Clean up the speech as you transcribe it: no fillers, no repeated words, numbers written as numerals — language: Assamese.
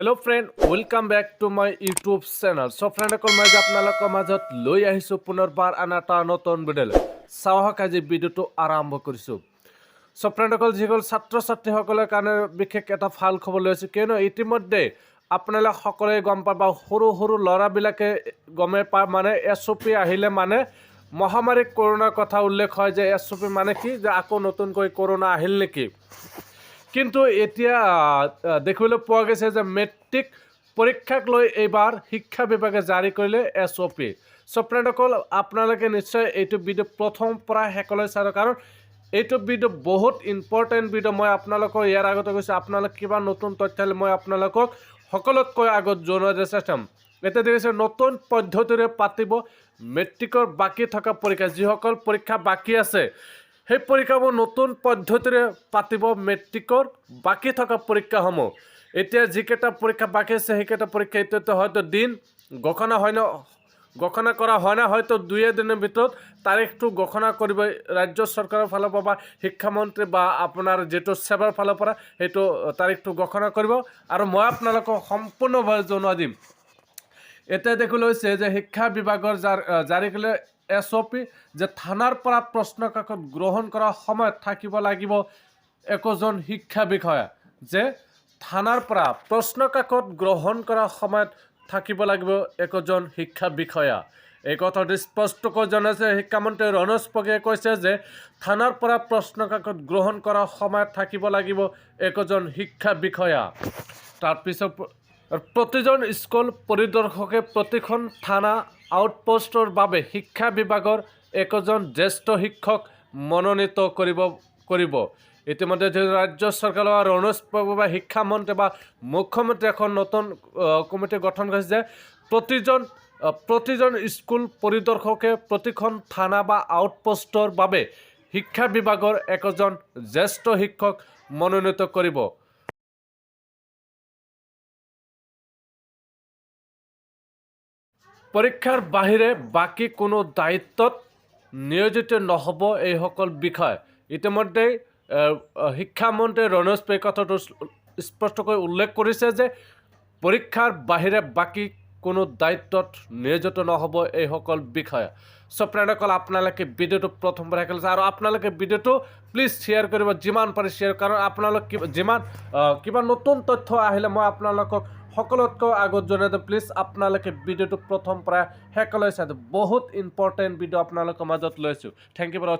Hello friend, welcome back to my YouTube channel. So friend অকল মই আপোনালোকৰ মাজত লৈ আহিছো পুনৰবাৰ আনটা নতুন ভিডিঅ। চাওক আজি ভিডিঅটো আৰম্ভ কৰিছো। So friend অকল যিসকল ছাত্ৰ ছাত্ৰীসকলৰ কাৰণে বিশেষ এটা ভাল খবৰ লৈ আছো কিয়নো ইতিমধ্যে আপোনালোক সকলোৱে গম পাবা সৰু সৰু ল'ৰাবিলাকে গমে পায় মানে SOP আহিলে মানে মহামাৰী কৰোনাৰ কথা উল্লেখ হয় যে SOP মানে কি যে আকৌ নতুনকৈ কৰোনা আহিল নেকি কিন্তু এতিয়া দেখিবলৈ পোৱা গৈছে যে মেট্ৰিক পৰীক্ষাক লৈ এইবাৰ শিক্ষা বিভাগে জাৰি কৰিলে SOP। সো ফ্ৰেণ্ডসকল আপোনালোকে নিশ্চয় এইটো ভিডিঅ' প্ৰথম পৰা শেষলৈ চাওক কাৰণ এইটো ভিডিঅ' বহুত ইম্পৰ্টেণ্ট ভিডিঅ' মই আপোনালোকক ইয়াৰ আগতে কৈছো আপোনালোক কিবা নতুন তথ্য মই আপোনালোকক সকলোতকৈ আগত জনাই দিয়াৰ চেষ্টা কৰিম। এতিয়া দেখিছে নতুন পদ্ধতিৰে পাতিব মেট্ৰিকৰ বাকি থকা পৰীক্ষা যিসকল পৰীক্ষা বাকি আছে সেই পৰীক্ষাবোৰ নতুন পদ্ধতিৰে পাতিব মেট্ৰিকৰ বাকি থকা পৰীক্ষাসমূহ এতিয়া যিকেইটা পৰীক্ষা বাকি আছে সেইকেইটা পৰীক্ষা এতিয়াতো হয়তো দিন ঘোষণা কৰা হয় না হয়তো 2 দিনৰ ভিতৰত তাৰিখটো ঘোষণা কৰিব ৰাজ্য চৰকাৰৰ ফালৰ পৰা বা শিক্ষামন্ত্ৰী বা আপোনাৰ যেটো সেৱাৰ ফালৰ পৰা সেইটো তাৰিখটো ঘোষণা কৰিব আৰু মই আপোনালোকক সম্পূৰ্ণভাৱে জনাই দিম। এতিয়া দেখিবলৈ হৈছে যে শিক্ষা বিভাগৰ জাৰি কৰিলে SOP যে থানাৰ পৰা প্ৰশ্ন কাকত গ্ৰহণ কৰাৰ সময়ত থাকিব লাগিব একজন শিক্ষা বিষয়া যে থানাৰ পৰা প্ৰশ্ন কাকত গ্ৰহণ কৰাৰ সময়ত থাকিব লাগিব একজন শিক্ষা বিষয়া এই কথাটো স্পষ্টকৈ জনাইছে শিক্ষামন্ত্ৰী ৰমেশ পগিয়ে কৈছে যে থানাৰ পৰা প্ৰশ্ন কাকত গ্ৰহণ কৰাৰ সময়ত থাকিব লাগিব একজন শিক্ষা বিষয়া। তাৰপিছত প্ৰতিজন স্কুল পৰিদৰ্শকে প্ৰতিখন থানা আউটপোষ্টৰ বাবে শিক্ষা বিভাগৰ একজন জ্যেষ্ঠ শিক্ষক মনোনীত কৰিব ইতিমধ্যে ৰাজ্য চৰকাৰৰ ৰমেশ পগু বা শিক্ষামন্ত্ৰী বা মুখ্যমন্ত্ৰী এখন নতুন কমিটি গঠন কৰিছে যে প্ৰতিজন স্কুল পৰিদৰ্শকে প্ৰতিখন থানা বা আউটপোষ্টৰ বাবে শিক্ষা বিভাগৰ একজন জ্যেষ্ঠ শিক্ষক মনোনীত কৰিব। পৰীক্ষাৰ বাহিৰে বাকি কোনো দায়িত্বত নিয়োজিত নহব এই সকল বিষয় ইতিমধ্যে শিক্ষামন্ত্ৰী ৰমেশ পগু কথাটো স্পষ্টকৈ উল্লেখ কৰিছে যে পৰীক্ষাৰ বাহিৰে বাকি কোনো দায়িত্বত নিয়োজিত নহব এই সকল বিষয়। সো ফ্ৰেণ্ডসকল আপোনালোকে ভিডিঅ'টো প্ৰথম পৰা শেষলৈ আৰু আপোনালোকে ভিডিঅ'টো প্লিজ শ্বেয়াৰ কৰিব যিমান পাৰে শ্বেয়াৰ কাৰণ আপোনালোক যিমান কিবা নতুন তথ্য আহিলে মই আপোনালোকক সকলোতকৈ আগত জনাই দিম প্লিজ আপোনালোকে ভিডিঅ'টো প্ৰথম পৰা শেষলৈ চাই বহুত ইম্পৰ্টেণ্ট ভিডিঅ' আপোনালোকৰ মাজত লৈছোঁ। Thank U.